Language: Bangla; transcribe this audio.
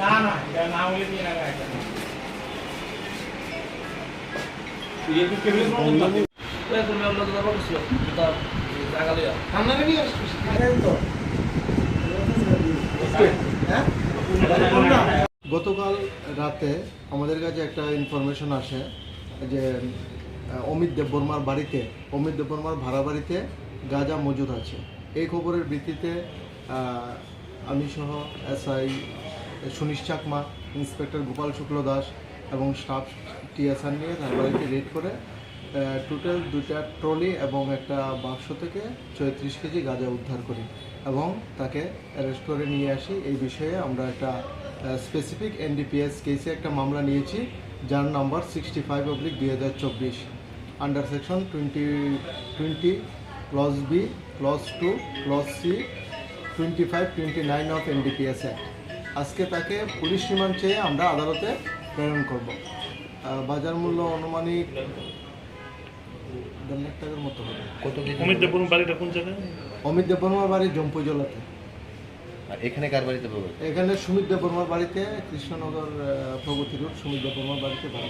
না না এটা না হলে নিয়ে রাখা আছে ये भी केबल प्रॉब्लम था ওই করবে আমরা তো দাবা করছিল তার জায়গা লইয়া সামনে নিয়ে আসছিস তো হ্যাঁ গতকাল রাতে আমাদের কাছে একটা ইনফরমেশন আসে যে অমিত দেববর্মার ভাড়া বাড়িতে গাঁজা মজুদ আছে। এই খবরের ভিত্তিতে আমি সহ এসআই সুনীশ চাকমা, ইন্সপেক্টর গোপাল শুক্ল দাস এবং স্টাফ টিএসআর নিয়ে তার বাড়িতে রেড করে টোটাল 2টা ট্রলি এবং একটা বাক্স থেকে 34 কেজি গাঁজা উদ্ধার করি এবং তাকে অ্যারেস্ট করে নিয়ে আসি। এই বিষয়ে আমরা একটা স্পেসিফিক এনডিপিএস কেসে একটা মামলা নিয়েছি, যার number 65/2024 under section 20 clause B, clause 2, clause C, 25-29 of NDPS act. আজকে তাকে পুলিশ রিমান্ড চেয়ে আমরা আদালতে প্রেরণ করব। বাজার মূল্য আনুমানিক 1.5 লাখ টাকার মতো হবে। অমিত দেববর্মার বাড়িটা কোন জায়গায়? অমিত দেববর্মার বাড়ি জম্পুজলাতে। আর এখানে কার বাড়িতে পাবো? এখানে সুমিত দেববর্মার বাড়িতে, কৃষ্ণনগর প্রগতি রোড সুমিত দেববর্মার বাড়িতে বাড়ি।